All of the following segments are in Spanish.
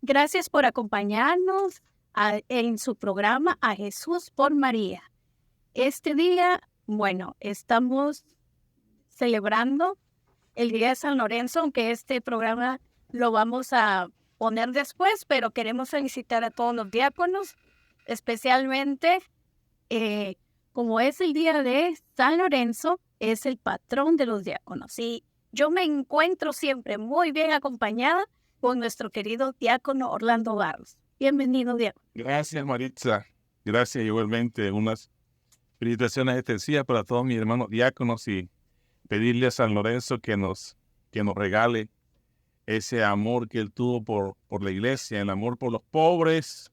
Gracias por acompañarnos en su programa A Jesús por María. Este día, bueno, estamos celebrando el Día de San Lorenzo, aunque este programa lo vamos a poner después, pero queremos felicitar a todos los diáconos, especialmente como es el Día de San Lorenzo, es el patrón de los diáconos. Y yo me encuentro siempre muy bien acompañada con nuestro querido diácono Orlando Barros. Bienvenido, diácono. Gracias, Maritza. Gracias igualmente. Unas felicitaciones extensivas para todos mis hermanos diáconos y pedirle a San Lorenzo que nos regale ese amor que él tuvo por la iglesia, el amor por los pobres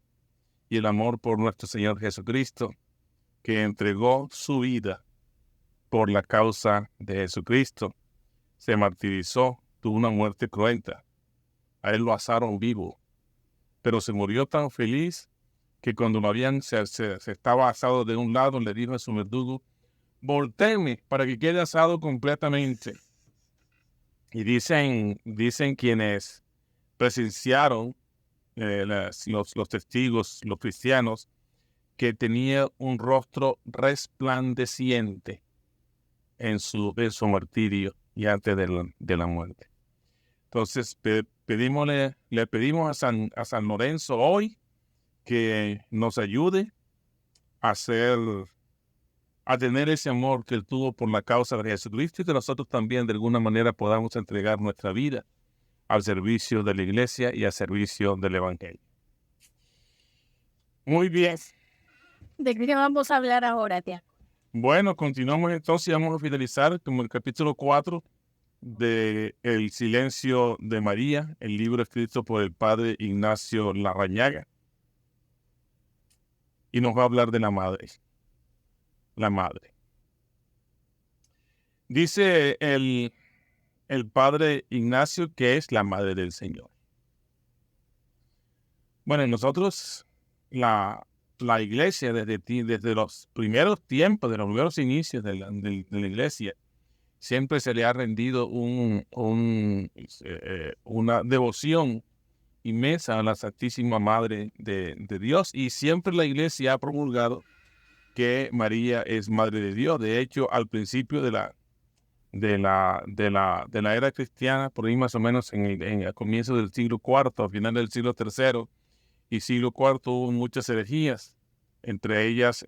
y el amor por nuestro Señor Jesucristo, que entregó su vida por la causa de Jesucristo. Se martirizó, tuvo una muerte cruenta. A él lo asaron vivo, pero se murió tan feliz que cuando lo habían, se estaba asado de un lado, le dijo a su verdugo: voltéeme para que quede asado completamente. Y dicen quienes presenciaron, los testigos, los cristianos, que tenía un rostro resplandeciente en su martirio y antes de la muerte. Entonces le pedimos a San Lorenzo hoy que nos ayude a tener ese amor que él tuvo por la causa de Jesucristo, y que nosotros también de alguna manera podamos entregar nuestra vida al servicio de la iglesia y al servicio del evangelio. Muy bien. ¿De qué vamos a hablar ahora, diácono? Bueno, continuamos entonces y vamos a finalizar como el capítulo 4 de El Silencio de María, el libro escrito por el padre Ignacio Larrañaga. Y nos va a hablar de la madre. La madre. Dice el padre Ignacio que es la madre del Señor. Bueno, nosotros, la iglesia, desde los primeros tiempos, de los primeros inicios de la iglesia, siempre se le ha rendido una devoción inmensa a la Santísima Madre de Dios, y siempre la iglesia ha promulgado que María es Madre de Dios. De hecho, al principio de la era cristiana, por ahí más o menos a comienzos del siglo IV, a final del siglo III y siglo IV, hubo muchas herejías, entre ellas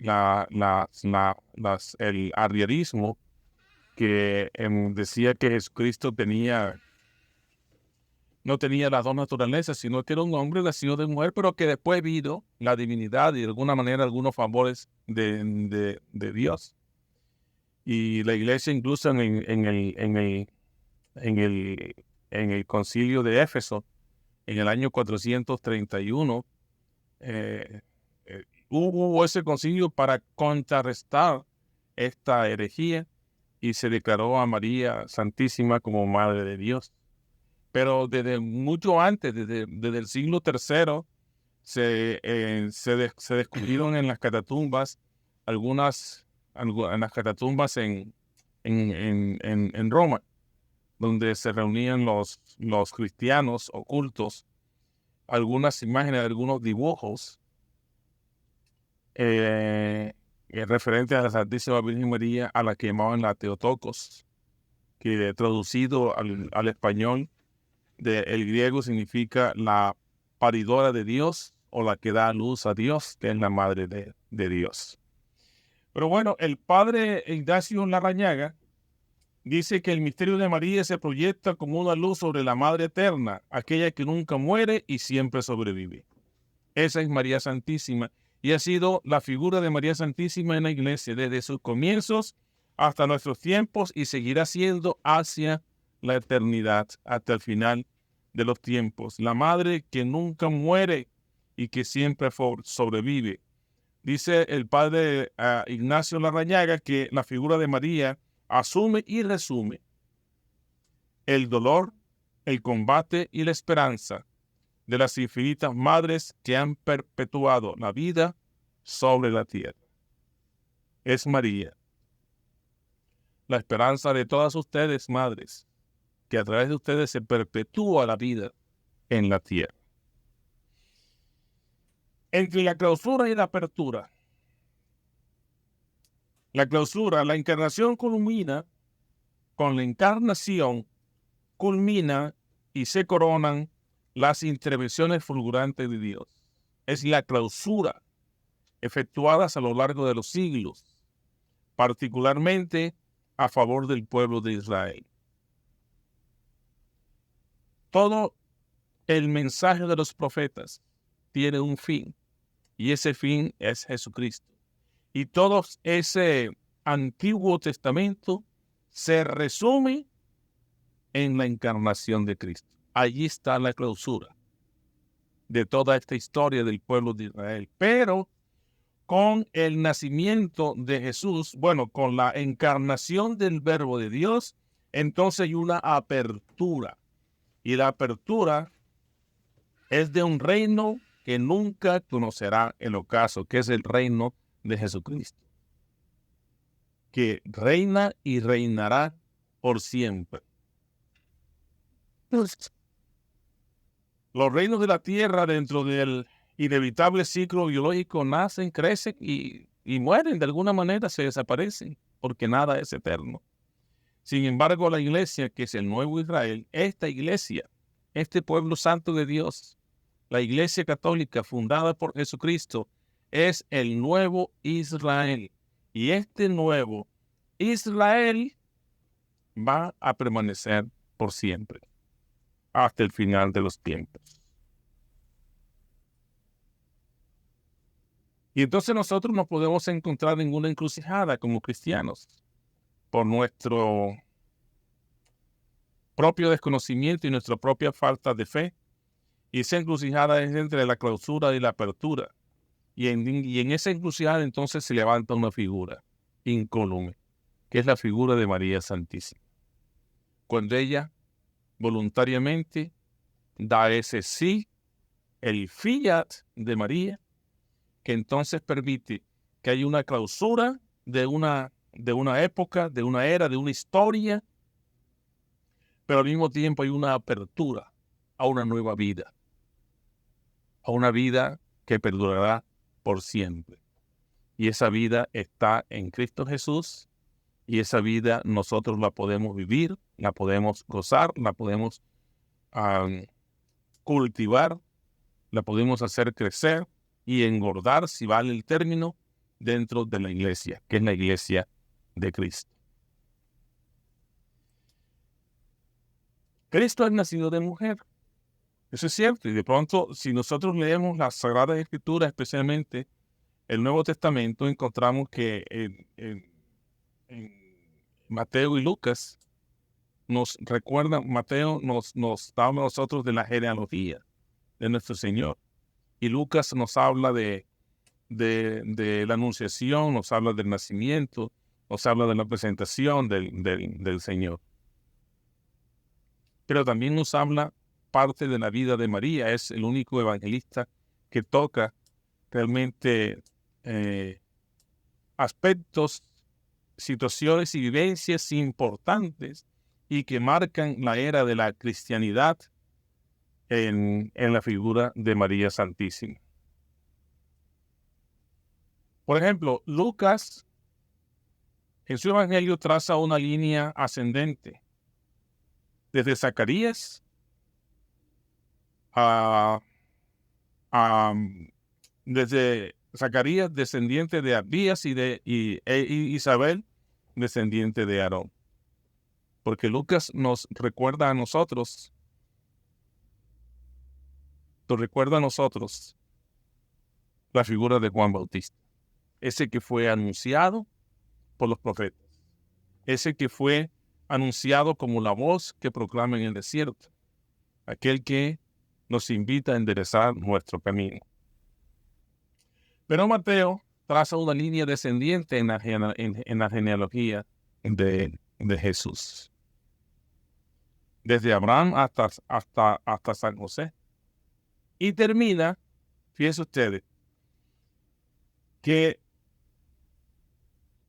el arrianismo, que decía que Jesucristo no tenía las dos naturalezas, sino que era un hombre nacido de mujer, pero que después vino la divinidad y de alguna manera algunos favores de Dios. Y la iglesia, incluso en el concilio de Éfeso, en el año 431, hubo ese concilio para contrarrestar esta herejía, y se declaró a María Santísima como Madre de Dios. Pero desde mucho antes, desde el siglo III, se descubrieron en las catatumbas en las catatumbas en Roma, donde se reunían los cristianos ocultos, algunas imágenes, algunos dibujos referentes a la Santísima Virgen María, a la que llamaban la Theotokos, que traducido al español del griego significa la paridora de Dios, o la que da luz a Dios, que es la madre de Dios. Pero bueno, el padre Ignacio Larrañaga dice que el misterio de María se proyecta como una luz sobre la Madre Eterna, aquella que nunca muere y siempre sobrevive. Esa es María Santísima, y ha sido la figura de María Santísima en la iglesia desde sus comienzos hasta nuestros tiempos, y seguirá siendo hacia la eternidad, hasta el final de los tiempos. La madre que nunca muere y que siempre sobrevive. Dice el padre Ignacio Larrañaga que la figura de María asume y resume el dolor, el combate y la esperanza de las infinitas madres que han perpetuado la vida sobre la tierra. Es María, la esperanza de todas ustedes, madres, que a través de ustedes se perpetúa la vida en la tierra. entre la clausura y la apertura. La clausura, la encarnación culmina con la encarnación, culmina y se coronan las intervenciones fulgurantes de Dios. Es la clausura efectuadas a lo largo de los siglos, particularmente a favor del pueblo de Israel. Todo el mensaje de los profetas tiene un fin, y ese fin es Jesucristo. Y todo ese Antiguo Testamento se resume en la encarnación de Cristo. Allí está la clausura de toda esta historia del pueblo de Israel. Pero con el nacimiento de Jesús, bueno, con la encarnación del Verbo de Dios, entonces hay una apertura. Y la apertura es de un reino que nunca conocerá el ocaso, que es el reino de Jesucristo, que reina y reinará por siempre. Los reinos de la tierra dentro del inevitable ciclo biológico nacen, crecen y mueren de alguna manera, se desaparecen, porque nada es eterno. Sin embargo, la iglesia, que es el nuevo Israel, esta iglesia, este pueblo santo de Dios, la iglesia católica fundada por Jesucristo, es el nuevo Israel. Y este nuevo Israel va a permanecer por siempre, hasta el final de los tiempos. Y entonces nosotros nos podemos encontrar en una encrucijada como cristianos por nuestro propio desconocimiento y nuestra propia falta de fe. Y esa encrucijada es entre la clausura y la apertura. Y en esa encrucijada entonces se levanta una figura incólume, que es la figura de María Santísima. Cuando ella voluntariamente da ese sí, el fiat de María, que entonces permite que haya una clausura de una época, de una era, de una historia, pero al mismo tiempo hay una apertura a una nueva vida, a una vida que perdurará por siempre. Y esa vida está en Cristo Jesús, y esa vida nosotros la podemos vivir, la podemos gozar, la podemos cultivar, la podemos hacer crecer y engordar, si vale el término, dentro de la iglesia, que es la iglesia de Cristo. Cristo es nacido de mujer. Eso es cierto. Y de pronto, si nosotros leemos las Sagradas Escrituras, especialmente el Nuevo Testamento, encontramos que en Mateo y Lucas nos recuerdan, Mateo nos habla a nosotros de la genealogía de nuestro Señor. Y Lucas nos habla de la anunciación, nos habla del nacimiento, nos habla de la presentación del Señor. Pero también nos habla parte de la vida de María. Es el único evangelista que toca realmente aspectos, situaciones y vivencias importantes y que marcan la era de la cristianidad en la figura de María Santísima. Por ejemplo, Lucas en su evangelio traza una línea ascendente desde Zacarías desde Zacarías, descendiente de Abías, y Isabel, descendiente de Aarón. Porque Lucas nos recuerda a nosotros, la figura de Juan Bautista, ese que fue anunciado por los profetas, ese que fue anunciado como la voz que proclama en el desierto, aquel que nos invita a enderezar nuestro camino. Pero Mateo traza una línea descendiente en la genealogía de Jesús, desde Abraham hasta San José. Y termina, fíjense ustedes, que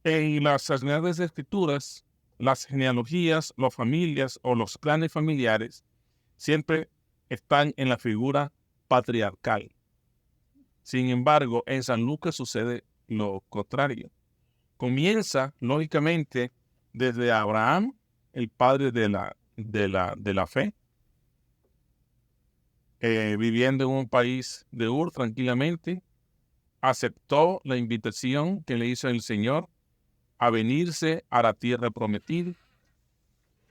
en las Sagradas Escrituras, las genealogías, las familias o los clanes familiares siempre están en la figura patriarcal. Sin embargo, en San Lucas sucede lo contrario. Comienza, lógicamente, desde Abraham, el padre de la fe, viviendo en un país de Ur tranquilamente, aceptó la invitación que le hizo el Señor a venirse a la tierra prometida.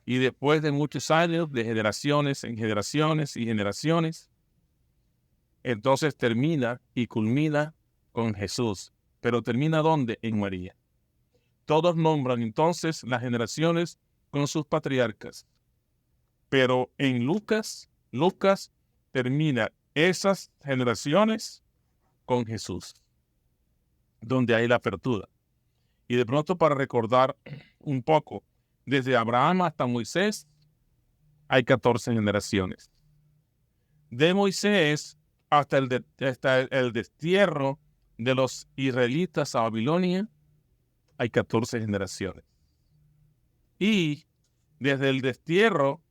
Y después de muchos años, de generaciones en generaciones y generaciones, entonces termina y culmina con Jesús. Pero termina ¿dónde? En María. Todos nombran entonces las generaciones con sus patriarcas. Pero en Lucas termina esas generaciones con Jesús, donde hay la apertura. Y de pronto, para recordar un poco, desde Abraham hasta Moisés hay 14 generaciones. De Moisés hasta el destierro de los israelitas a Babilonia hay 14 generaciones. Y desde el destierro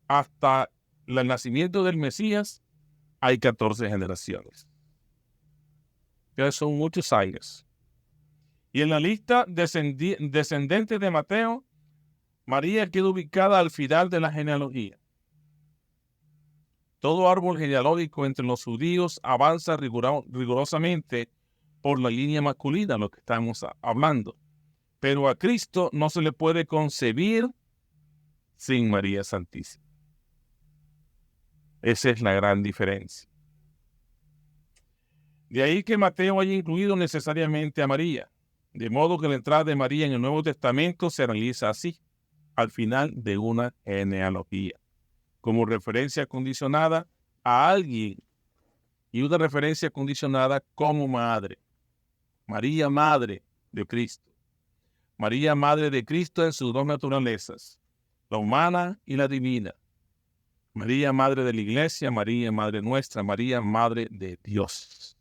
hasta el nacimiento del Mesías hay 14 generaciones. Entonces son muchos años. Y en la lista descendente de Mateo, María queda ubicada al final de la genealogía. Todo árbol genealógico entre los judíos avanza rigurosamente por la línea masculina, lo que estamos hablando. Pero a Cristo no se le puede concebir sin María Santísima. Esa es la gran diferencia. De ahí que Mateo haya incluido necesariamente a María, de modo que la entrada de María en el Nuevo Testamento se realiza así, al final de una genealogía, como referencia condicionada a alguien y una referencia condicionada como madre. María, madre de Cristo. María, madre de Cristo en sus dos naturalezas, la humana y la divina. María, madre de la iglesia, María, madre nuestra, María, madre de Dios.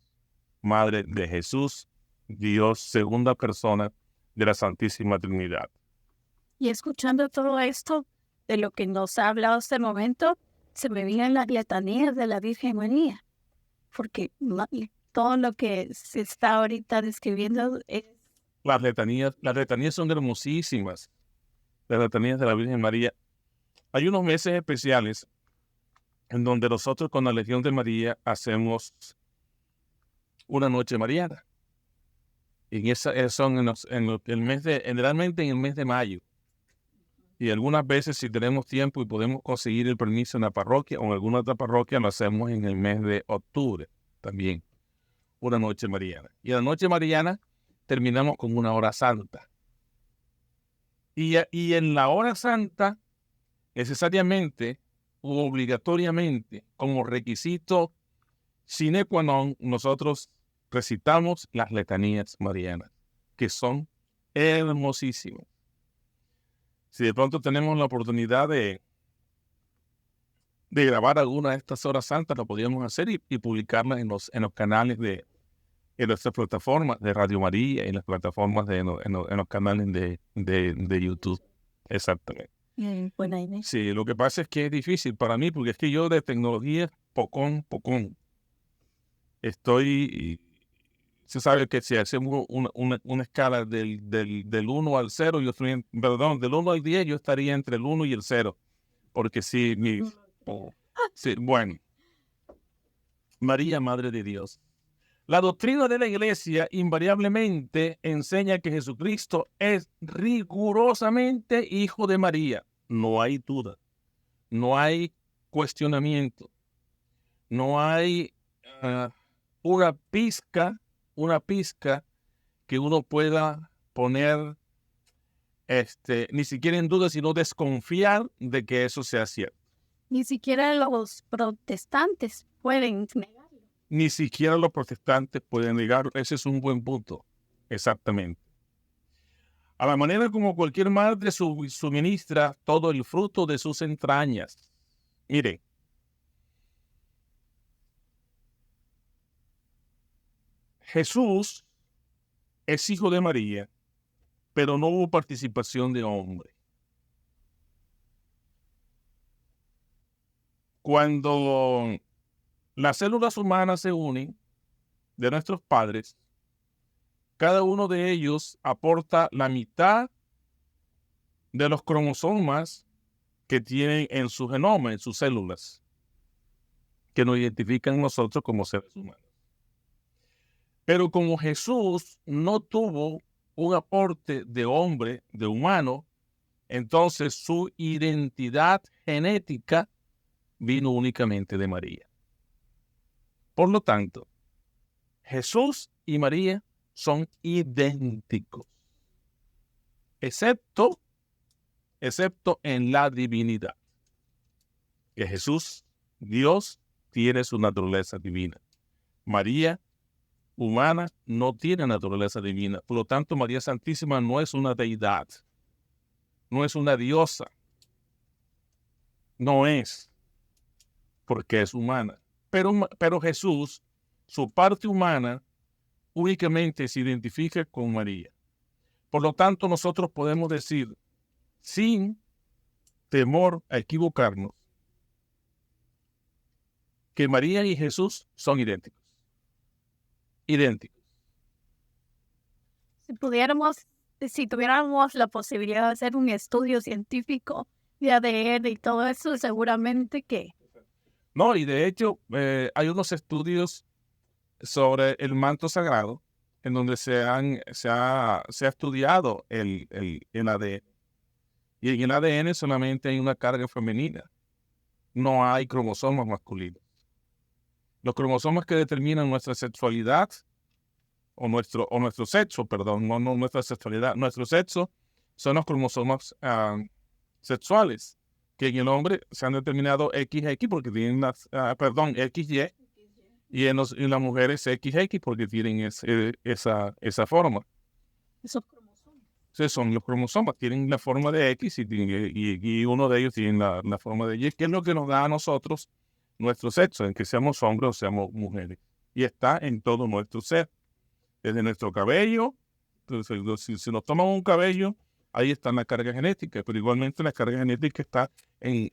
Madre de Jesús, Dios, segunda persona de la Santísima Trinidad. Y escuchando todo esto, de lo que nos ha hablado hasta el momento, se me vienen las letanías de la Virgen María, porque todo lo que se está ahorita describiendo es... Las letanías son hermosísimas, las letanías de la Virgen María. Hay unos meses especiales en donde nosotros con la Legión de María hacemos una noche mariana. Y son generalmente en el mes de mayo. Y algunas veces, si tenemos tiempo y podemos conseguir el permiso en la parroquia o en alguna otra parroquia, lo hacemos en el mes de octubre también. Una noche mariana. Y la noche mariana terminamos con una hora santa. Y en la hora santa, necesariamente u obligatoriamente, como requisito sine qua non, nosotros recitamos las letanías marianas, que son hermosísimas. Si de pronto tenemos la oportunidad de grabar alguna de estas horas santas, lo podríamos hacer y publicarlas en los canales en nuestras plataformas de Radio María y en las plataformas en los canales de YouTube. Exactamente. Buena idea. Sí, lo que pasa es que es difícil para mí, porque es que yo de tecnología, pocón. Se sabe que si hacemos una escala del 1 al 0, del 1 al 10, yo estaría entre el 1 y el 0. Porque sí, sí, bueno. María, Madre de Dios. La doctrina de la Iglesia invariablemente enseña que Jesucristo es rigurosamente hijo de María. No hay duda, no hay cuestionamiento, no hay una pizca que uno pueda poner ni siquiera en duda, sino desconfiar de que eso sea cierto. Ni siquiera los protestantes pueden negarlo. Ni siquiera los protestantes pueden negarlo. Ese es un buen punto. Exactamente. A la manera como cualquier madre suministra todo el fruto de sus entrañas. Mire, Jesús es hijo de María, pero no hubo participación de hombre. Cuando las células humanas se unen, de nuestros padres, cada uno de ellos aporta la mitad de los cromosomas que tienen en su genoma, en sus células, que nos identifican nosotros como seres humanos. Pero como Jesús no tuvo un aporte de hombre, de humano, entonces su identidad genética vino únicamente de María. Por lo tanto, Jesús y María son idénticos, excepto en la divinidad. Que Jesús, Dios, tiene su naturaleza divina. María, humana, no tiene naturaleza divina. Por lo tanto, María Santísima no es una deidad, no es una diosa. No es, porque es humana. Pero Jesús, su parte humana, únicamente se identifica con María. Por lo tanto, nosotros podemos decir, sin temor a equivocarnos, que María y Jesús son idénticos. Idénticos. Si tuviéramos la posibilidad de hacer un estudio científico de ADN y todo eso, seguramente que... No, y de hecho, hay unos estudios sobre el manto sagrado en donde se ha estudiado el ADN. Y en el ADN solamente hay una carga femenina. No hay cromosomas masculinos. Los cromosomas que determinan nuestra sexualidad o nuestro sexo, perdón, no nuestra sexualidad, nuestro sexo son los cromosomas sexuales, que en el hombre se han determinado XX porque tienen XY, y en las mujeres XX porque tienen esa forma. Esos cromosomas. Sí, son los cromosomas, tienen la forma de X y uno de ellos tiene la forma de Y, que es lo que nos da a nosotros nuestro sexo, en que seamos hombres o seamos mujeres. Y está en todo nuestro ser. Desde nuestro cabello, entonces, si nos toman un cabello, ahí está la carga genética, pero igualmente la carga genética está en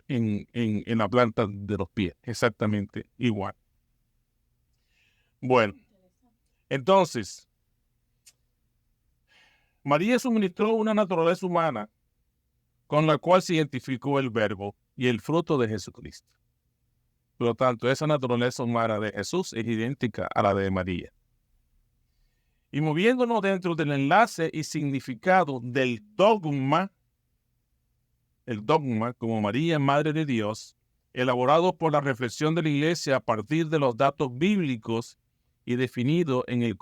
la planta de los pies, exactamente igual. Bueno, entonces, María suministró una naturaleza humana con la cual se identificó el Verbo y el fruto de Jesucristo. Por lo tanto, esa naturaleza humana de Jesús es idéntica a la de María. Y moviéndonos dentro del enlace y significado del dogma, el dogma como María, Madre de Dios, elaborado por la reflexión de la Iglesia a partir de los datos bíblicos y definido en el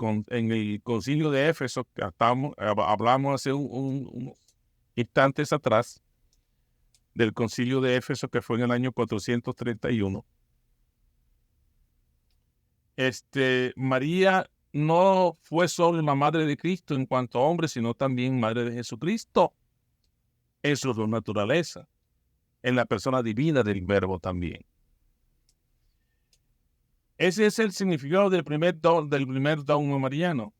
Concilio de Éfeso, que hablamos hace unos instantes atrás, del Concilio de Éfeso, que fue en el año 431. María no fue solo la madre de Cristo en cuanto a hombre, sino también madre de Jesucristo en su naturaleza, en la persona divina del Verbo también. Ese es el significado del primer dogma mariano.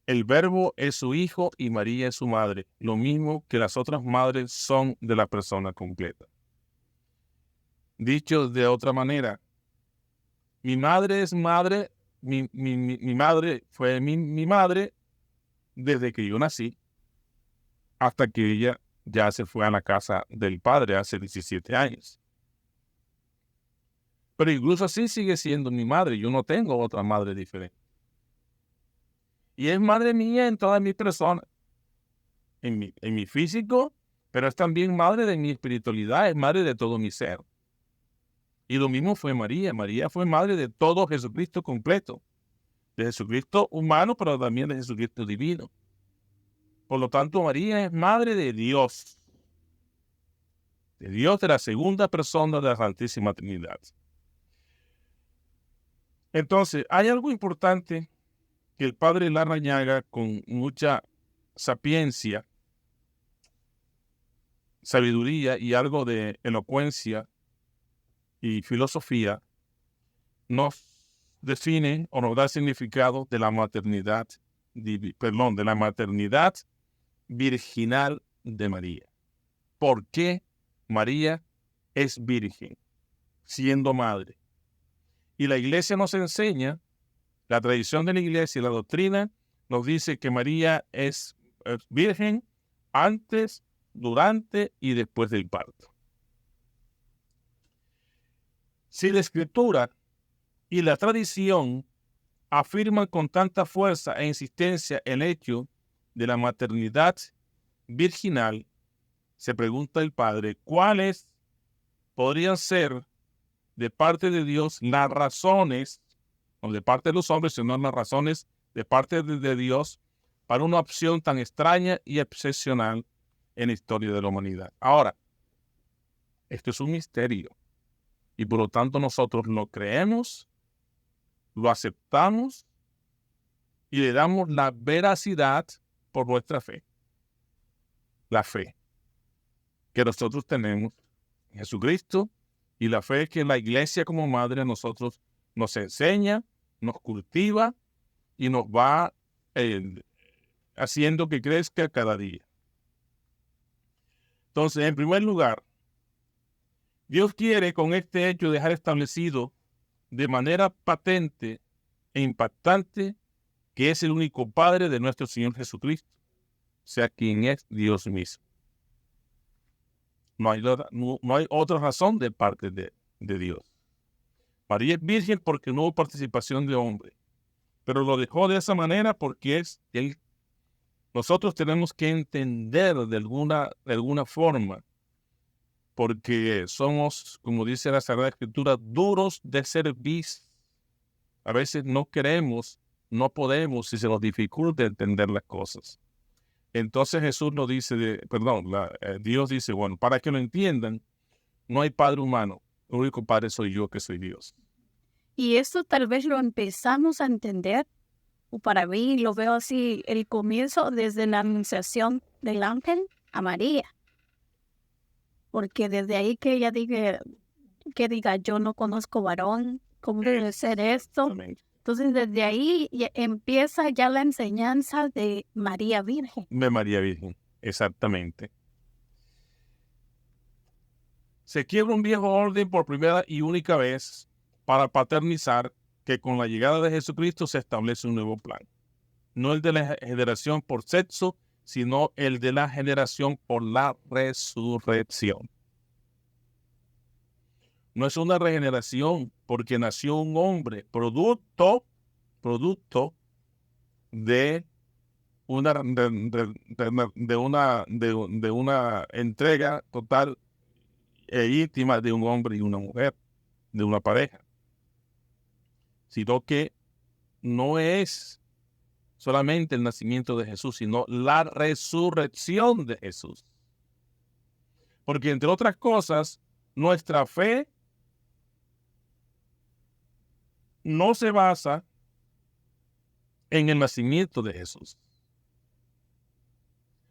El Verbo es su hijo y María es su madre, lo mismo que las otras madres son de la persona completa. Dicho de otra manera, mi madre es madre, mi madre fue mi madre desde que yo nací, hasta que ella ya se fue a la casa del padre hace 17 años. Pero incluso así sigue siendo mi madre, yo no tengo otra madre diferente. Y es madre mía en toda mi persona, en mi físico, pero es también madre de mi espiritualidad, es madre de todo mi ser. Y lo mismo fue María. María fue madre de todo Jesucristo completo. De Jesucristo humano, pero también de Jesucristo divino. Por lo tanto, María es madre de Dios. De Dios, de la segunda persona de la Santísima Trinidad. Entonces, hay algo importante que el padre Larrañaga, con mucha sapiencia, sabiduría y algo de elocuencia y filosofía, nos define o nos da significado de la maternidad, de la maternidad virginal de María. ¿Por qué María es virgen, siendo madre? Y la iglesia nos enseña, la tradición de la iglesia y la doctrina nos dice que María es virgen antes, durante y después del parto. Si la escritura y la tradición afirman con tanta fuerza e insistencia el hecho de la maternidad virginal, se pregunta el padre, ¿cuáles podrían ser de parte de Dios las razones, no de parte de los hombres, sino las razones de parte de Dios para una opción tan extraña y excepcional en la historia de la humanidad? Ahora, esto es un misterio y por lo tanto nosotros lo creemos, lo aceptamos y le damos la veracidad por nuestra fe. La fe que nosotros tenemos en Jesucristo y la fe que la iglesia como madre a nosotros nos enseña, nos cultiva y nos va haciendo que crezca cada día. Entonces, en primer lugar, Dios quiere con este hecho dejar establecido de manera patente e impactante que es el único Padre de nuestro Señor Jesucristo, o sea, quien es Dios mismo. No hay otra razón de parte de Dios. María es virgen porque no hubo participación de hombre, pero lo dejó de esa manera porque es Él. Nosotros tenemos que entender de alguna forma, porque somos, como dice la Sagrada Escritura, duros de cerviz. A veces no queremos, no podemos y se nos dificulta entender las cosas. Entonces Jesús nos dice, Dios dice, bueno, para que lo entiendan, no hay padre humano, el único padre soy yo, que soy Dios. Y esto tal vez lo empezamos a entender, o para mí lo veo así, el comienzo desde la anunciación del ángel a María. Porque desde ahí que ella diga, yo no conozco varón, ¿cómo debe ser esto? Entonces desde ahí empieza ya la enseñanza de María Virgen. De María Virgen, exactamente. Se quiebra un viejo orden por primera y única vez para paternizar que con la llegada de Jesucristo se establece un nuevo plan. No el de la generación por sexo, sino el de la generación por la resurrección. No es una regeneración porque nació un hombre, producto de una entrega total e íntima de un hombre y una mujer, de una pareja, sino que no es solamente el nacimiento de Jesús, sino la resurrección de Jesús. Porque entre otras cosas, nuestra fe no se basa en el nacimiento de Jesús.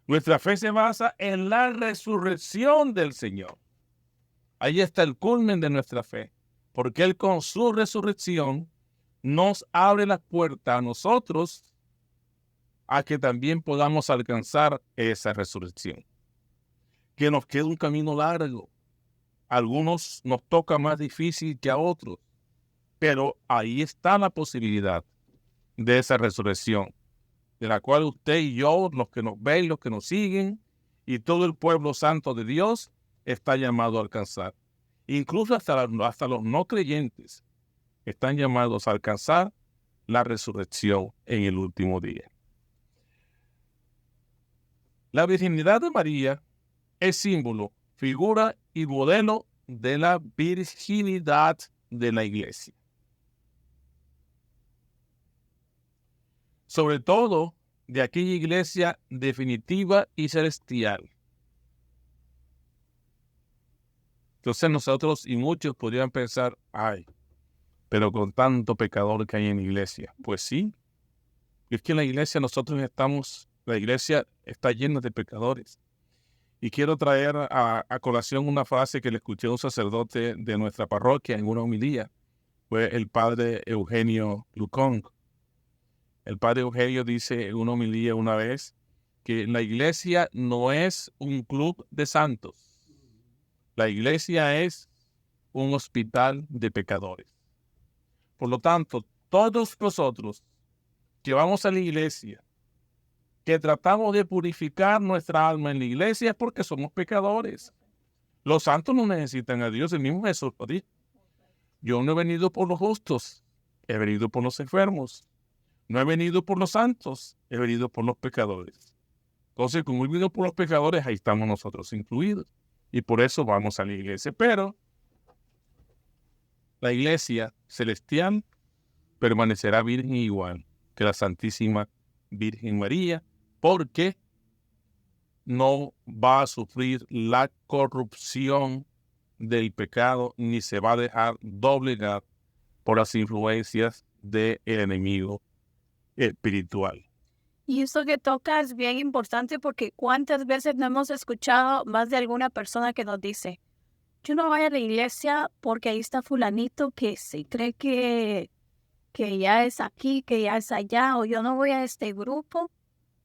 Nuestra fe se basa en la resurrección del Señor. Ahí está el culmen de nuestra fe, porque Él con su resurrección nos abre la puerta a nosotros a que también podamos alcanzar esa resurrección. Que nos queda un camino largo. A algunos nos toca más difícil que a otros, pero ahí está la posibilidad de esa resurrección, de la cual usted y yo, los que nos ven, los que nos siguen, y todo el pueblo santo de Dios está llamado a alcanzar. Incluso hasta los no creyentes están llamados a alcanzar la resurrección en el último día. La virginidad de María es símbolo, figura y modelo de la virginidad de la iglesia. Sobre todo de aquella iglesia definitiva y celestial. Entonces nosotros y muchos podrían pensar, pero con tanto pecador que hay en la iglesia. Pues sí, es que en la iglesia la iglesia está llena de pecadores. Y quiero traer a colación una frase que le escuché a un sacerdote de nuestra parroquia en una homilía. Fue el padre Eugenio Lucón. El padre Eugenio dice en una homilía una vez que la iglesia no es un club de santos. La iglesia es un hospital de pecadores. Por lo tanto, todos nosotros que vamos a la iglesia, que tratamos de purificar nuestra alma en la iglesia, es porque somos pecadores. Los santos no necesitan a Dios, el mismo Jesús lo dijo. Yo no he venido por los justos, he venido por los enfermos. No he venido por los santos, he venido por los pecadores. Entonces, como he venido por los pecadores, ahí estamos nosotros incluidos. Y por eso vamos a la iglesia. Pero la iglesia celestial permanecerá virgen igual que la Santísima Virgen María, porque no va a sufrir la corrupción del pecado, ni se va a dejar doblegar por las influencias del enemigo espiritual. Y eso que toca es bien importante porque cuántas veces no hemos escuchado más de alguna persona que nos dice, yo no voy a la iglesia porque ahí está fulanito que se cree que ya es aquí, que ya es allá, o yo no voy a este grupo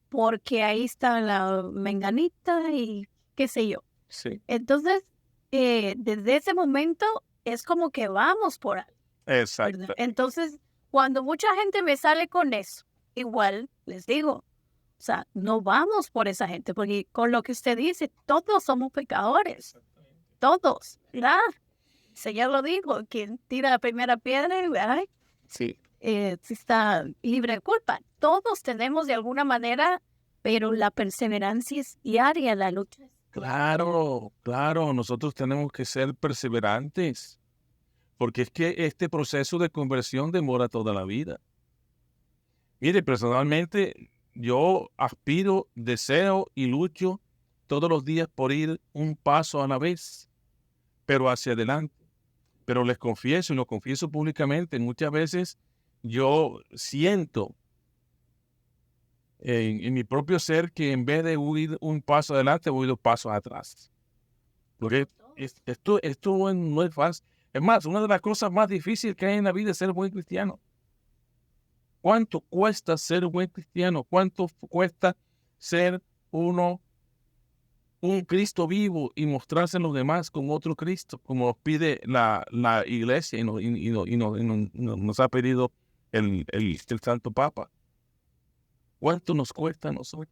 porque ahí está la menganita y qué sé yo. Sí. Entonces, desde ese momento es como que vamos por ahí. Exacto. ¿Verdad? Entonces, cuando mucha gente me sale con eso, igual les digo, o sea, no vamos por esa gente, porque con lo que usted dice, todos somos pecadores, todos, ¿verdad? El Señor lo dijo, quien tira la primera piedra, ¿verdad? Sí. Si está libre de culpa. Todos tenemos de alguna manera, pero la perseverancia es diaria, la lucha. Claro, nosotros tenemos que ser perseverantes, porque es que este proceso de conversión demora toda la vida. Mire, personalmente, yo aspiro, deseo y lucho todos los días por ir un paso a la vez, pero hacia adelante. Pero les confieso, y lo confieso públicamente, muchas veces yo siento en mi propio ser que en vez de huir un paso adelante, voy 2 pasos atrás. Porque esto no es fácil. Es más, una de las cosas más difíciles que hay en la vida es ser buen cristiano. ¿Cuánto cuesta ser buen cristiano? ¿Cuánto cuesta ser un Cristo vivo y mostrarse a los demás con otro Cristo, como nos pide la iglesia y nos ha pedido el Santo Papa? ¿Cuánto nos cuesta a nosotros?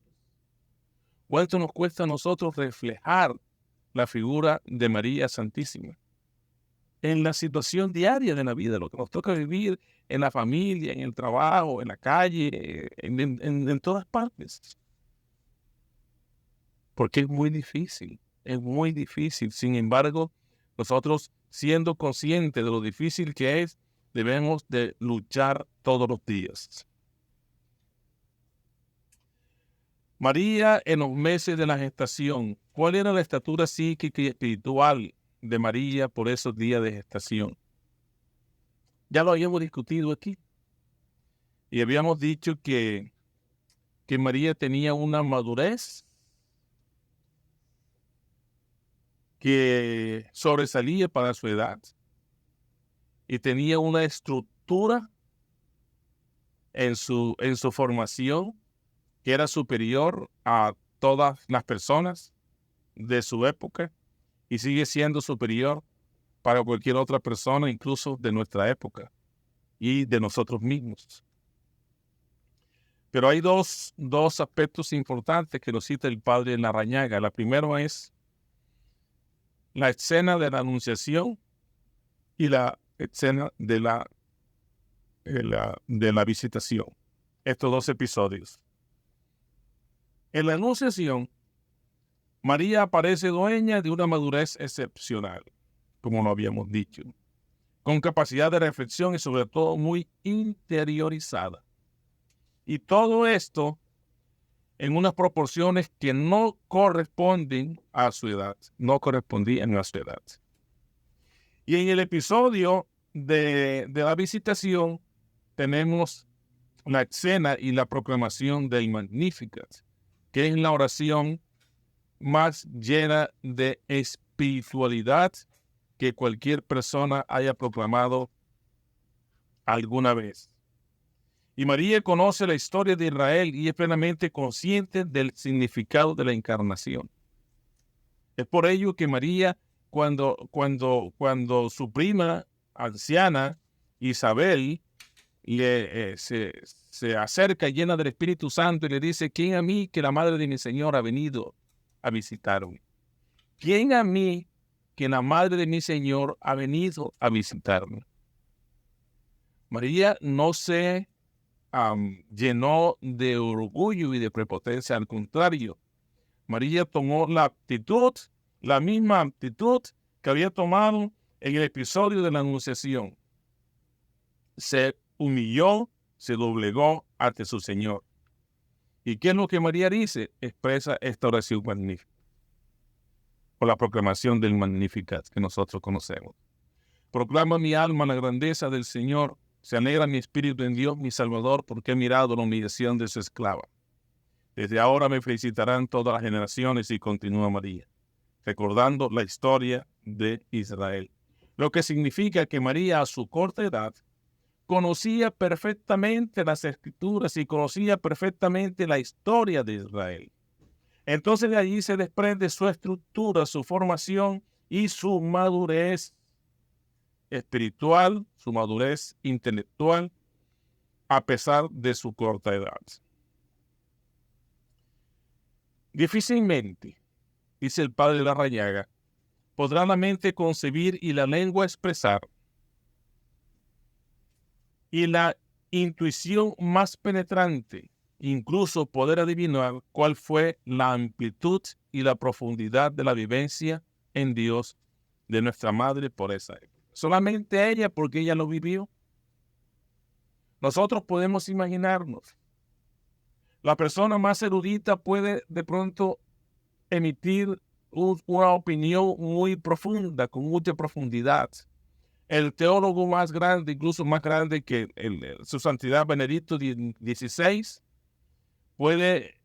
¿Cuánto nos cuesta a nosotros reflejar la figura de María Santísima en la situación diaria de la vida, lo que nos toca vivir en la familia, en el trabajo, en la calle, en todas partes? Porque es muy difícil. Sin embargo, nosotros, siendo conscientes de lo difícil que es, debemos de luchar todos los días. María en los meses de la gestación. ¿Cuál era la estatura psíquica y espiritual de María por esos días de gestación? Ya lo habíamos discutido aquí. Y habíamos dicho que María tenía una madurez que sobresalía para su edad y tenía una estructura en su formación que era superior a todas las personas de su época y sigue siendo superior para cualquier otra persona, incluso de nuestra época y de nosotros mismos. Pero hay dos aspectos importantes que nos cita el padre Larrañaga. La primera es la escena de la Anunciación y la escena de la Visitación. Estos 2 episodios. En la Anunciación, María aparece dueña de una madurez excepcional, como lo habíamos dicho, con capacidad de reflexión y sobre todo muy interiorizada. Y todo esto en unas proporciones que no corresponden a su edad, no correspondían a su edad. Y en el episodio de la Visitación tenemos la escena y la proclamación del Magnificat, que es la oración más llena de espiritualidad que cualquier persona haya proclamado alguna vez. Y María conoce la historia de Israel y es plenamente consciente del significado de la encarnación. Es por ello que María, cuando su prima anciana Isabel se acerca llena del Espíritu Santo y le dice: ¿quién a mí que la madre de mi Señor ha venido a visitarme? ¿Quién a mí que la madre de mi Señor ha venido a visitarme? María no se llenó de orgullo y de prepotencia, al contrario. María tomó la misma actitud que había tomado en el episodio de la Anunciación. Se humilló, se doblegó ante su Señor. ¿Y qué es lo que María dice? Expresa esta oración magnífica, o la proclamación del Magnificat que nosotros conocemos. Proclama mi alma la grandeza del Señor. Se alegra mi espíritu en Dios, mi Salvador, porque he mirado la humillación de su esclava. Desde ahora me felicitarán todas las generaciones, y continúa María, recordando la historia de Israel. Lo que significa que María, a su corta edad, conocía perfectamente las Escrituras y conocía perfectamente la historia de Israel. Entonces de allí se desprende su estructura, su formación y su madurez espiritual, su madurez intelectual, a pesar de su corta edad. Difícilmente, dice el padre Larrañaga, podrá la mente concebir y la lengua expresar, y la intuición más penetrante incluso poder adivinar cuál fue la amplitud y la profundidad de la vivencia en Dios de nuestra madre por esa época. Solamente ella, porque ella lo vivió. Nosotros podemos imaginarnos. La persona más erudita puede de pronto emitir una opinión muy profunda, con mucha profundidad. El teólogo más grande, incluso más grande que su santidad Benedicto XVI, puede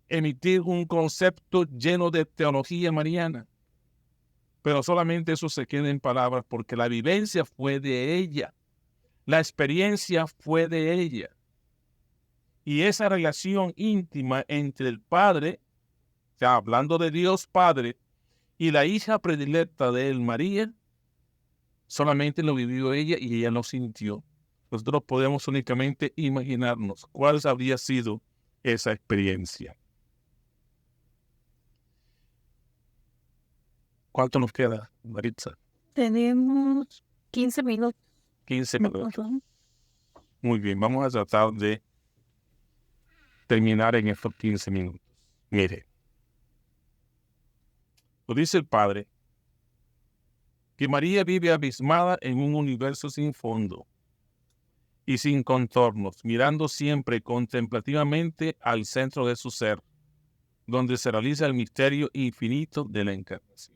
emitir un concepto lleno de teología mariana. Pero solamente eso se queda en palabras, porque la vivencia fue de ella. La experiencia fue de ella. Y esa relación íntima entre el Padre, o sea, hablando de Dios Padre, y la hija predilecta de él, María, solamente lo vivió ella y ella lo sintió. Nosotros podemos únicamente imaginarnos cuál habría sido esa experiencia. ¿Cuánto nos queda, Maritza? Tenemos 15 minutos. 15 minutos. Muy bien, vamos a tratar de terminar en estos 15 minutos. Mire, lo dice el Padre, que María vive abismada en un universo sin fondo y sin contornos, mirando siempre contemplativamente al centro de su ser, donde se realiza el misterio infinito de la encarnación.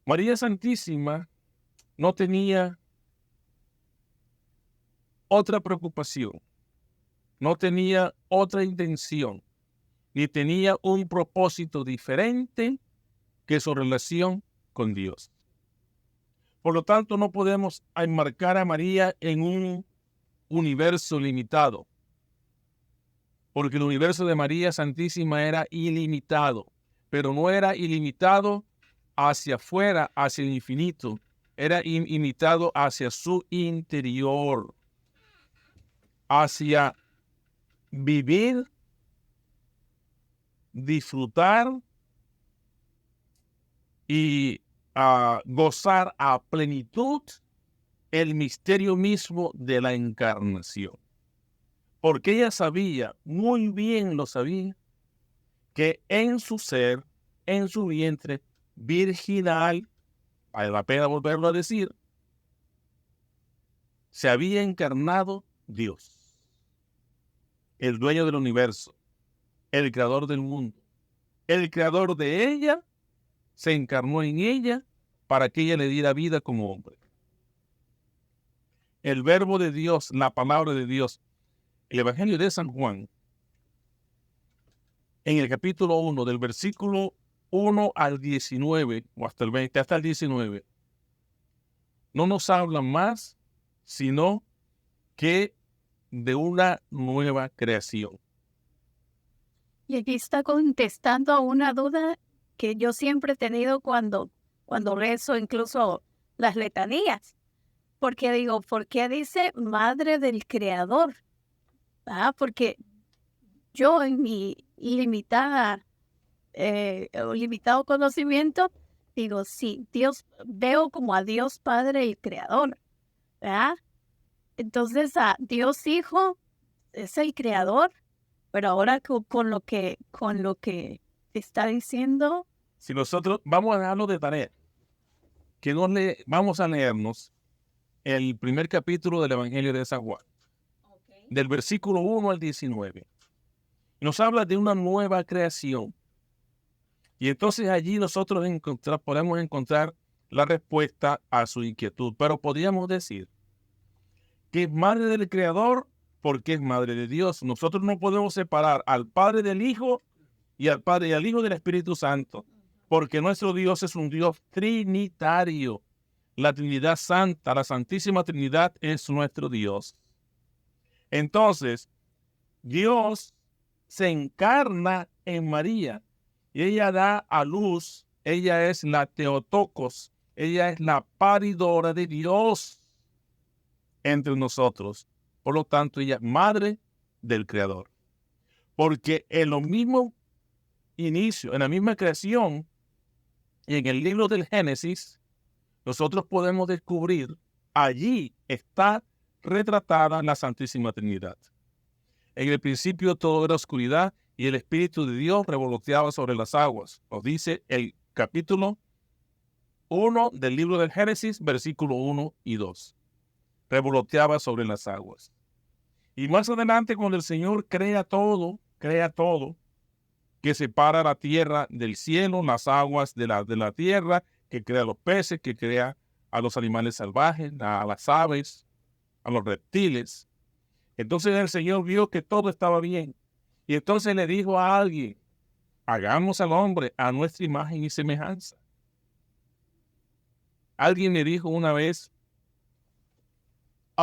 María Santísima no tenía otra preocupación, no tenía otra intención, ni tenía un propósito diferente que su relación con Dios. Por lo tanto, no podemos enmarcar a María en un universo limitado, porque el universo de María Santísima era ilimitado, pero no era ilimitado hacia afuera, hacia el infinito, era ilimitado hacia su interior, hacia vivir, disfrutar y gozar a plenitud el misterio mismo de la encarnación. Porque ella sabía, muy bien lo sabía, que en su ser, en su vientre virginal, vale la pena volverlo a decir, se había encarnado Dios, el dueño del universo, el creador del mundo. El creador de ella se encarnó en ella para que ella le diera vida como hombre. El verbo de Dios, la palabra de Dios, el Evangelio de San Juan, en el capítulo 1, del versículo 1 al 19, o hasta el 20, hasta el 19, no nos habla más sino que de una nueva creación. Y aquí está contestando a una duda que yo siempre he tenido cuando rezo incluso las letanías. porque digo, ¿por qué dice madre del Creador? Porque yo en mi limitado conocimiento, digo, sí, Dios, veo como a Dios Padre el Creador, ¿verdad? Entonces a Dios Hijo es el Creador, pero ahora con lo que está diciendo. Si nosotros vamos a dejarlo de tarea, que vamos a leernos el primer capítulo del Evangelio de San Juan, del versículo 1 al 19. Nos habla de una nueva creación. Y entonces allí nosotros podemos encontrar la respuesta a su inquietud. Pero podríamos decir que es madre del Creador porque es madre de Dios. Nosotros no podemos separar al Padre del Hijo y al Padre y al Hijo del Espíritu Santo, porque nuestro Dios es un Dios trinitario. La Trinidad Santa, la Santísima Trinidad es nuestro Dios. Entonces, Dios se encarna en María y ella da a luz. Ella es la Theotokos, ella es la paridora de Dios entre nosotros. Por lo tanto, ella es madre del Creador. Porque en lo mismo inicio, en la misma creación, y en el libro del Génesis, nosotros podemos descubrir, allí está retratada la Santísima Trinidad. En el principio todo era oscuridad y el Espíritu de Dios revoloteaba sobre las aguas. Nos dice el capítulo 1 del libro del Génesis, versículo 1 y 2. Revoloteaba sobre las aguas. Y más adelante, cuando el Señor crea todo, que separa la tierra del cielo, las aguas de la tierra, que crea los peces, que crea a los animales salvajes, a las aves, a los reptiles. Entonces el Señor vio que todo estaba bien. Y entonces le dijo a alguien, hagamos al hombre a nuestra imagen y semejanza. Alguien me dijo una vez,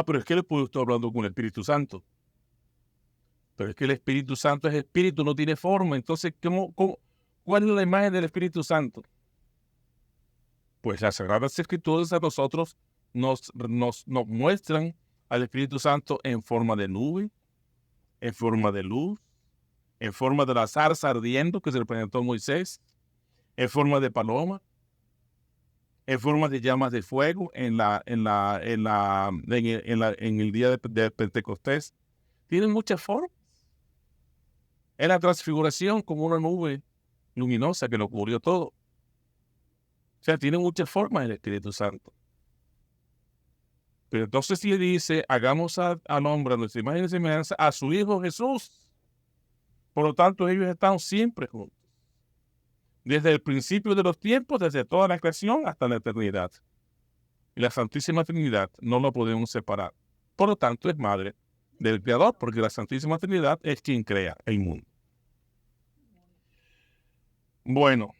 pero es que le puedo estar hablando con el Espíritu Santo. Pero es que el Espíritu Santo es espíritu, no tiene forma. Entonces, ¿cuál es la imagen del Espíritu Santo? Pues las Sagradas Escrituras a nosotros nos muestran al Espíritu Santo en forma de nube, en forma de luz, en forma de la zarza ardiendo que se le presentó a Moisés, en forma de paloma, en forma de llamas de fuego en el día de Pentecostés. Tienen muchas formas. Es la transfiguración como una nube luminosa que lo cubrió todo. O sea, tiene muchas formas el Espíritu Santo. Pero entonces si dice, hagamos al hombre a nuestra imagen y semejanza, a su Hijo Jesús. Por lo tanto, ellos están siempre juntos. Desde el principio de los tiempos, desde toda la creación hasta la eternidad. Y la Santísima Trinidad no lo podemos separar. Por lo tanto, es madre del Creador, porque la Santísima Trinidad es quien crea el mundo. Bueno,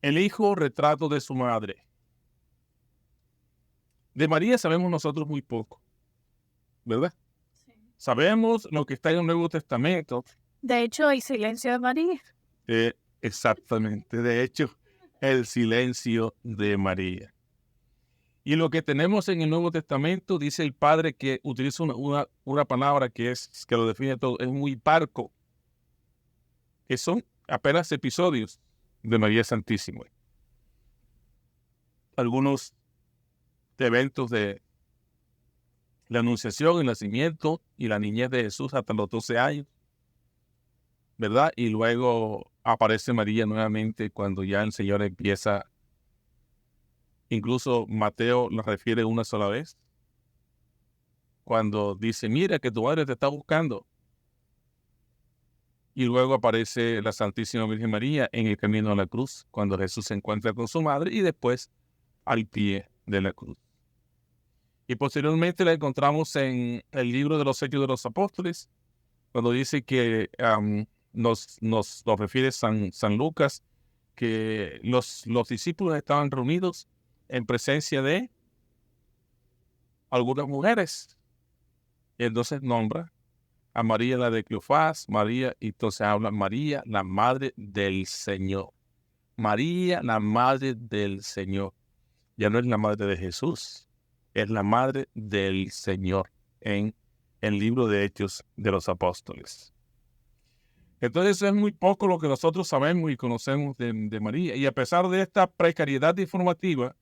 el Hijo, retrato de su madre. De María sabemos nosotros muy poco, ¿verdad? Sí. Sabemos lo que está en el Nuevo Testamento. De hecho, el silencio de María. Exactamente, de hecho, el silencio de María. Y lo que tenemos en el Nuevo Testamento, dice el Padre que utiliza una palabra que lo define todo, es muy parco, que son apenas episodios de María Santísima. Algunos eventos de la Anunciación, el nacimiento y la niñez de Jesús hasta los 12 años, ¿verdad? Y luego aparece María nuevamente cuando ya el Señor empieza. Incluso Mateo la refiere una sola vez, cuando dice, mira que tu madre te está buscando. Y luego aparece la Santísima Virgen María en el camino a la cruz, cuando Jesús se encuentra con su madre y después al pie de la cruz. Y posteriormente la encontramos en el libro de los Hechos de los Apóstoles, cuando dice que nos refiere San Lucas, que los discípulos estaban reunidos en presencia de algunas mujeres. Y entonces nombra a María la de Cleofás, María, y entonces habla María, la madre del Señor. María, la madre del Señor. ya no es la madre de Jesús, es la madre del Señor en el libro de Hechos de los Apóstoles. Entonces eso es muy poco lo que nosotros sabemos y conocemos de María. Y a pesar de esta precariedad informativa,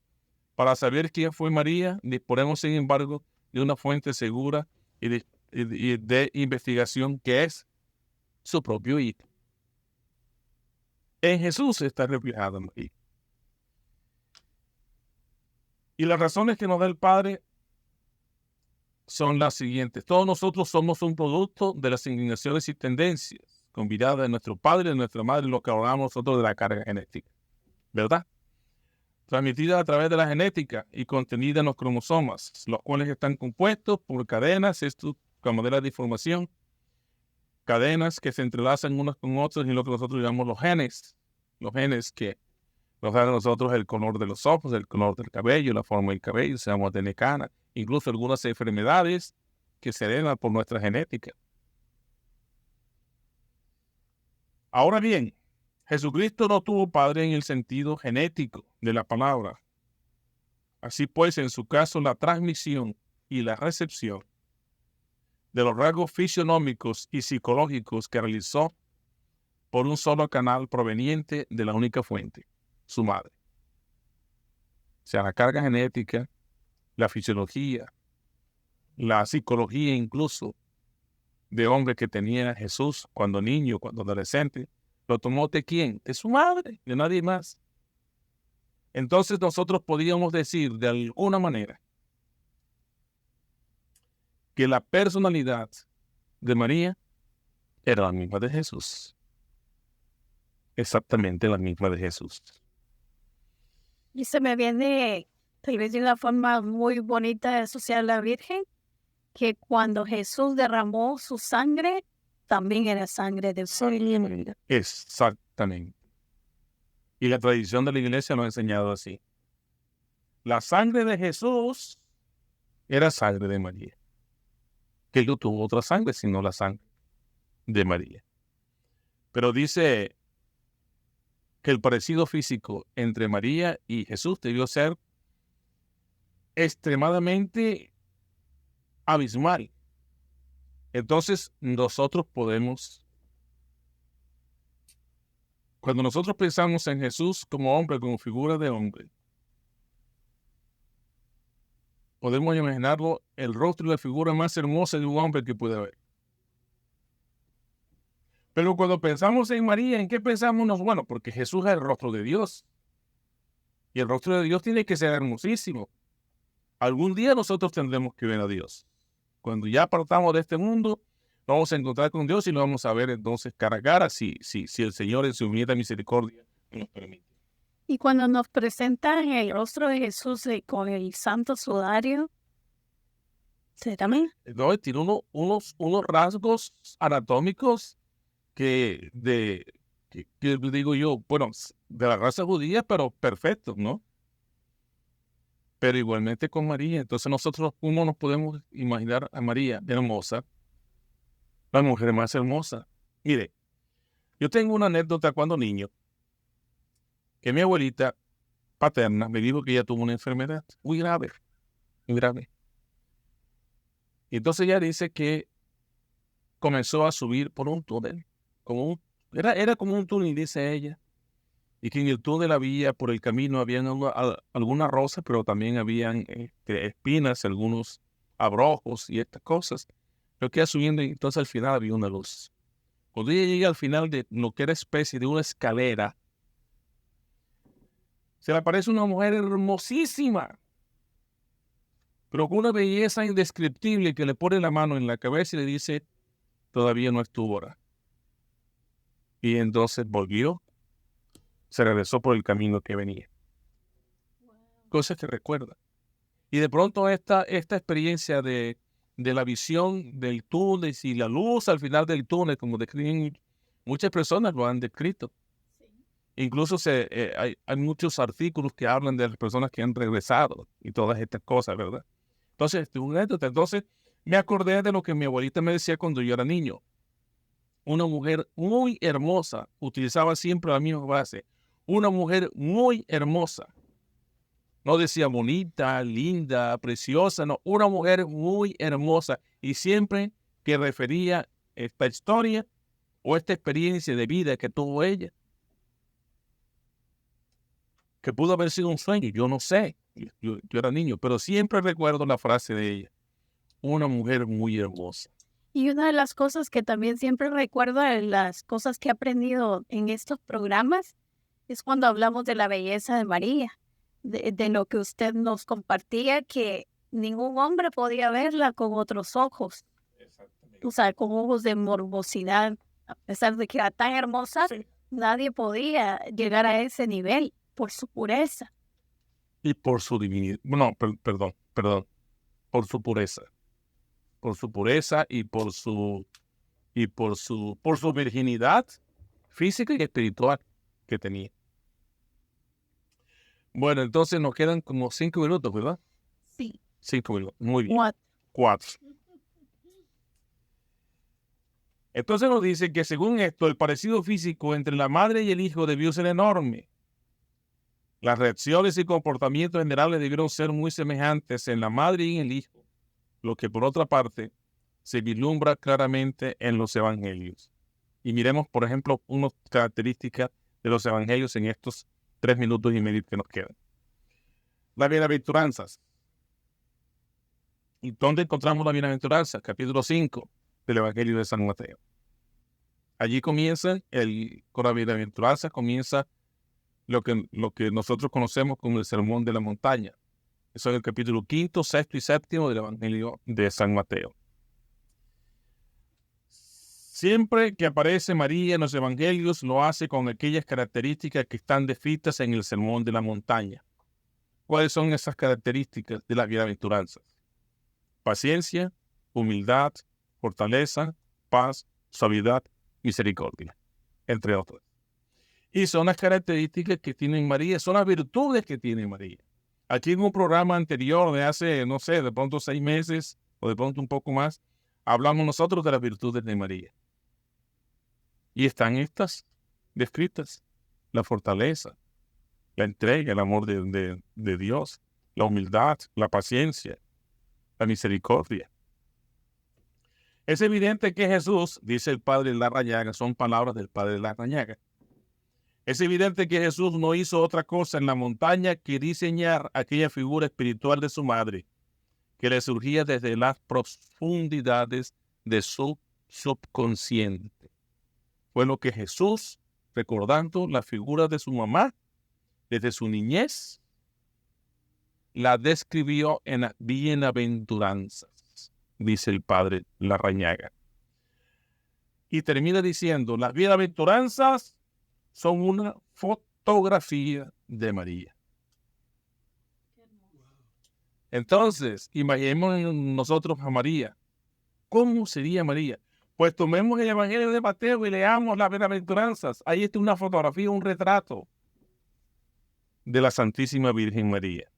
para saber quién fue María, disponemos, sin embargo, de una fuente segura y de investigación que es su propio hijo. En Jesús está reflejada María. Y las razones que nos da el Padre son las siguientes. Todos nosotros somos un producto de las inclinaciones y tendencias combinadas de nuestro padre y de nuestra madre, lo que hablamos nosotros de la carga genética, ¿verdad? Transmitida a través de la genética y contenida en los cromosomas, los cuales están compuestos por cadenas, esto como de la información, cadenas que se entrelazan unas con otras y lo que nosotros llamamos los genes que nos dan a nosotros el color de los ojos, el color del cabello, la forma del cabello, se llama DNA, incluso algunas enfermedades que se heredan por nuestra genética. Ahora bien, Jesucristo no tuvo padre en el sentido genético de la palabra. Así pues, en su caso, la transmisión y la recepción de los rasgos fisionómicos y psicológicos que realizó por un solo canal proveniente de la única fuente, su madre. O sea, la carga genética, la fisiología, la psicología incluso de hombre que tenía Jesús cuando niño, cuando adolescente, ¿lo tomó de quién? De su madre, de nadie más. Entonces nosotros podríamos decir de alguna manera que la personalidad de María era la misma de Jesús. Exactamente la misma de Jesús. Y se me viene, tal vez de una forma muy bonita de asociar a la Virgen, que cuando Jesús derramó su sangre, también era sangre de María. Exactamente. Y la tradición de la iglesia lo ha enseñado así. La sangre de Jesús era sangre de María. Que él no tuvo otra sangre sino la sangre de María. Pero dice que el parecido físico entre María y Jesús debió ser extremadamente abismal. Entonces nosotros podemos, cuando nosotros pensamos en Jesús como hombre, como figura de hombre, podemos imaginarlo el rostro y la figura más hermosa de un hombre que puede haber. Pero cuando pensamos en María, ¿en qué pensamos? Bueno, porque Jesús es el rostro de Dios. Y el rostro de Dios tiene que ser hermosísimo. Algún día nosotros tendremos que ver a Dios. Cuando ya partamos de este mundo, vamos a encontrar con Dios y lo vamos a ver entonces cara a cara si el Señor en su infinita misericordia nos permite. Y cuando nos presentan el rostro de Jesús con el santo sudario, ¿se también? No, tiene unos rasgos anatómicos que digo yo, bueno, de la raza judía, pero perfectos, ¿no? Pero igualmente con María. Entonces nosotros, ¿cómo nos podemos imaginar a María hermosa? La mujer más hermosa. Mire, yo tengo una anécdota cuando niño, que mi abuelita paterna me dijo que ella tuvo una enfermedad muy grave, muy grave. Y entonces ella dice que comenzó a subir por un túnel, era como un túnel, dice ella, y que en el túnel había, por el camino, habían algunas rosas, pero también habían espinas, algunos abrojos y estas cosas. Pero que iba subiendo y entonces al final había una luz. Cuando ella llega al final de lo que era especie de una escalera, se le aparece una mujer hermosísima, pero con una belleza indescriptible, que le pone la mano en la cabeza y le dice, todavía no es tu hora. Y entonces volvió, se regresó por el camino que venía. Cosas que recuerda. Y de pronto esta experiencia de la visión del túnel y la luz al final del túnel, como describen, muchas personas lo han descrito. Sí. Incluso hay muchos artículos que hablan de las personas que han regresado y todas estas cosas, ¿verdad? Entonces, me acordé de lo que mi abuelita me decía cuando yo era niño. Una mujer muy hermosa, utilizaba siempre la misma frase, una mujer muy hermosa. No decía bonita, linda, preciosa, no, una mujer muy hermosa. Y siempre que refería esta historia o esta experiencia de vida que tuvo ella, que pudo haber sido un sueño, yo no sé, yo era niño, pero siempre recuerdo la frase de ella, una mujer muy hermosa. Y una de las cosas que también siempre recuerdo de las cosas que he aprendido en estos programas es cuando hablamos de la belleza de María, de lo que usted nos compartía, que ningún hombre podía verla con otros ojos, o sea, con ojos de morbosidad. A pesar de que era tan hermosa, Sí. nadie podía llegar a ese nivel por su pureza. Y por su divinidad, no, perdón, por su pureza y por su virginidad física y espiritual que tenía. Bueno, entonces nos quedan como 5 minutos, ¿verdad? Sí. 5 minutos, muy bien. 4. 4. Entonces nos dice que según esto, el parecido físico entre la madre y el hijo debió ser enorme. Las reacciones y comportamientos generales debieron ser muy semejantes en la madre y en el hijo, lo que por otra parte se vislumbra claramente en los evangelios. Y miremos, por ejemplo, unas características de los evangelios en estos 3 minutos y medio que nos quedan. Las bienaventuranzas. ¿Y dónde encontramos las bienaventuranzas? Capítulo 5 del Evangelio de San Mateo. Allí comienza, con las bienaventuranzas comienza lo que nosotros conocemos como el Sermón de la Montaña. Eso es el capítulo 5, 6 y 7 del Evangelio de San Mateo. Siempre que aparece María en los evangelios, lo hace con aquellas características que están descritas en el Sermón de la Montaña. ¿Cuáles son esas características de las bienaventuranzas? Paciencia, humildad, fortaleza, paz, suavidad, misericordia, entre otras. Y son las características que tiene María, son las virtudes que tiene María. Aquí en un programa anterior de hace, no sé, de pronto 6 meses o de pronto un poco más, hablamos nosotros de las virtudes de María. Y están estas descritas: la fortaleza, la entrega, el amor de Dios, la humildad, la paciencia, la misericordia. Es evidente que Jesús, dice el padre Larrañaga, son palabras del padre Larrañaga. Es evidente que Jesús no hizo otra cosa en la montaña que diseñar aquella figura espiritual de su madre, que le surgía desde las profundidades de su subconsciente. Fue lo que Jesús, recordando la figura de su mamá desde su niñez, la describió en las bienaventuranzas, dice el padre Larrañaga. Y termina diciendo, las bienaventuranzas son una fotografía de María. Entonces, imaginemos nosotros a María. ¿Cómo sería María? Pues tomemos el Evangelio de Mateo y leamos las bienaventuranzas. Ahí está una fotografía, un retrato de la Santísima Virgen María.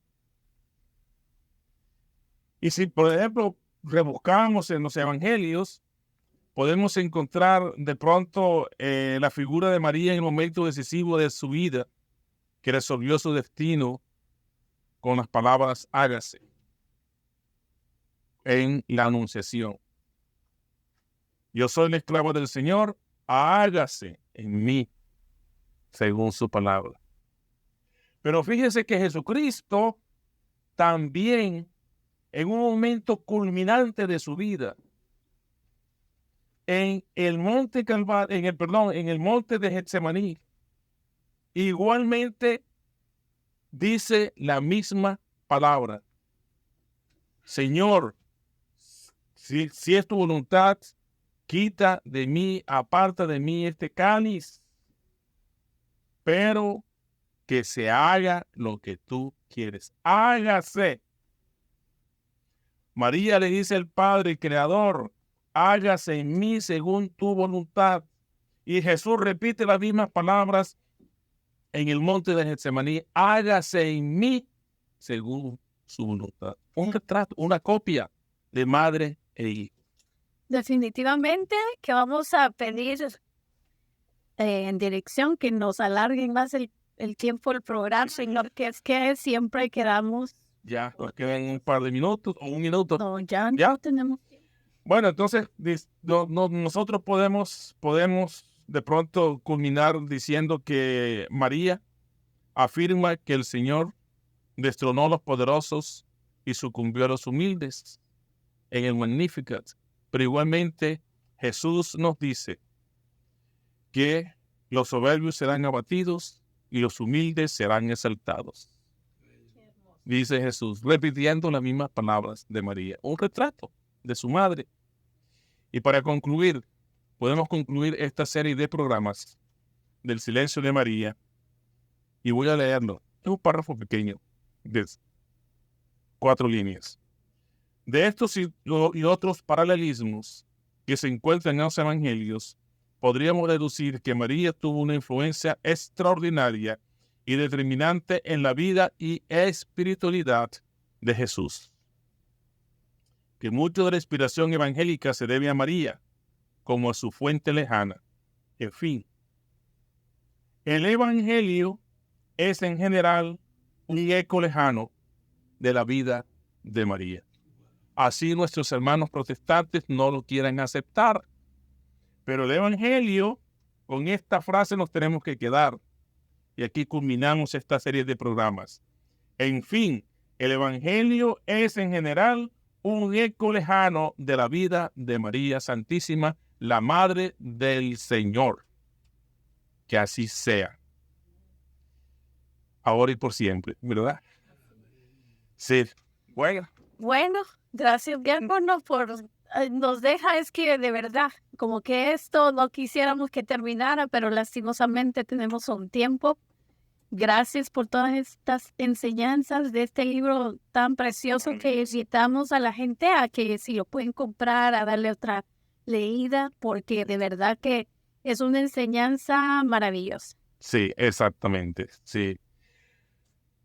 Y si, por ejemplo, rebuscamos en los Evangelios, podemos encontrar de pronto la figura de María en el momento decisivo de su vida, que resolvió su destino con las palabras hágase en la Anunciación. Yo soy la esclava del Señor, hágase en mí según su palabra. Pero fíjese que Jesucristo también, en un momento culminante de su vida, en el monte Calvario, en el monte de Getsemaní, igualmente dice la misma palabra: Señor, si es tu voluntad, quita de mí, aparta de mí este cáliz, pero que se haga lo que tú quieres. Hágase. María le dice al Padre Creador, hágase en mí según tu voluntad. Y Jesús repite las mismas palabras en el monte de Getsemaní, hágase en mí según su voluntad. Un retrato, una copia de madre e hijo. Definitivamente que vamos a pedir en dirección que nos alarguen más el tiempo del programa, señor, que es que siempre quedamos. Ya, nos quedan un par de minutos o un minuto. No, ya ¿Ya? no tenemos tiempo. Bueno, entonces nosotros podemos de pronto culminar diciendo que María afirma que el Señor destronó a los poderosos y sucumbió a los humildes en el Magnificat. Pero igualmente Jesús nos dice que los soberbios serán abatidos y los humildes serán exaltados. Dice Jesús, repitiendo las mismas palabras de María, un retrato de su madre. Y para concluir, podemos concluir esta serie de programas del silencio de María, y voy a leerlo. Es un párrafo pequeño de 4 líneas. De estos y otros paralelismos que se encuentran en los evangelios, podríamos deducir que María tuvo una influencia extraordinaria y determinante en la vida y espiritualidad de Jesús. Que mucho de la inspiración evangélica se debe a María, como a su fuente lejana. En fin, el evangelio es en general un eco lejano de la vida de María. Así nuestros hermanos protestantes no lo quieren aceptar. Pero el evangelio, con esta frase nos tenemos que quedar. Y aquí culminamos esta serie de programas. En fin, el evangelio es en general un eco lejano de la vida de María Santísima, la Madre del Señor. Que así sea. Ahora y por siempre, ¿verdad? Sí. Bueno, gracias, diácono, nos deja, es que de verdad, como que esto no quisiéramos que terminara, pero lastimosamente tenemos un tiempo. Gracias por todas estas enseñanzas de este libro tan precioso que invitamos a la gente a que si lo pueden comprar, a darle otra leída, porque de verdad que es una enseñanza maravillosa. Sí, exactamente, sí.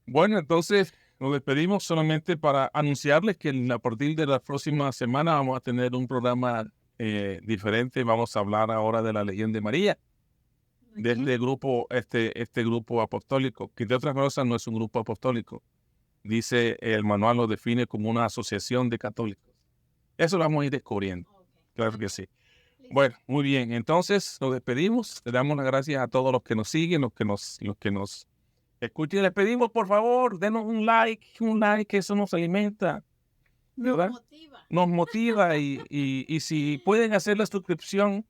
Bueno, entonces nos despedimos solamente para anunciarles que a partir de la próxima semana vamos a tener un programa diferente. Vamos a hablar ahora de la Legión de María, de este grupo apostólico, que de otras cosas no es un grupo apostólico. Dice, el manual lo define como una asociación de católicos. Eso lo vamos a ir descubriendo. Claro que sí. Bueno, muy bien. Entonces nos despedimos. Le damos las gracias a todos los que nos siguen, los que nos escuchen. Les pedimos, por favor, denos un like, que eso nos alimenta, ¿verdad? Nos motiva y si pueden hacer la suscripción,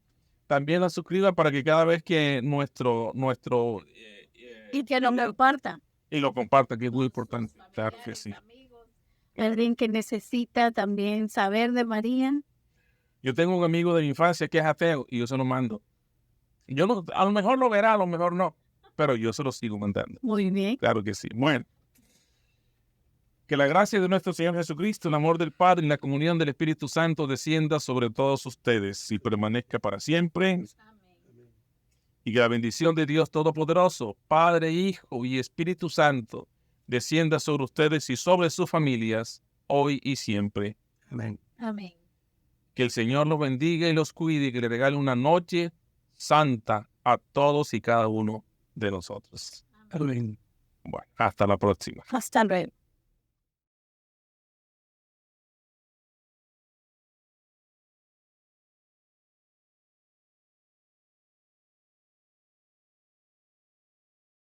también la suscriban para que cada vez que nuestro y que lo compartan. Y lo compartan, que es muy importante. Claro que sí. Alguien que necesita también saber de María. Yo tengo un amigo de mi infancia que es ateo y yo se lo mando. A lo mejor lo verá, a lo mejor no, pero yo se lo sigo mandando. Muy bien. Claro que sí. Bueno, que la gracia de nuestro Señor Jesucristo, el amor del Padre y la comunión del Espíritu Santo descienda sobre todos ustedes y permanezca para siempre. Amén. Y que la bendición de Dios Todopoderoso, Padre, Hijo y Espíritu Santo, descienda sobre ustedes y sobre sus familias, hoy y siempre. Amén. Amén. Que el Señor los bendiga y los cuide y que le regale una noche santa a todos y cada uno de nosotros. Amén. Bueno, hasta la próxima. Hasta luego.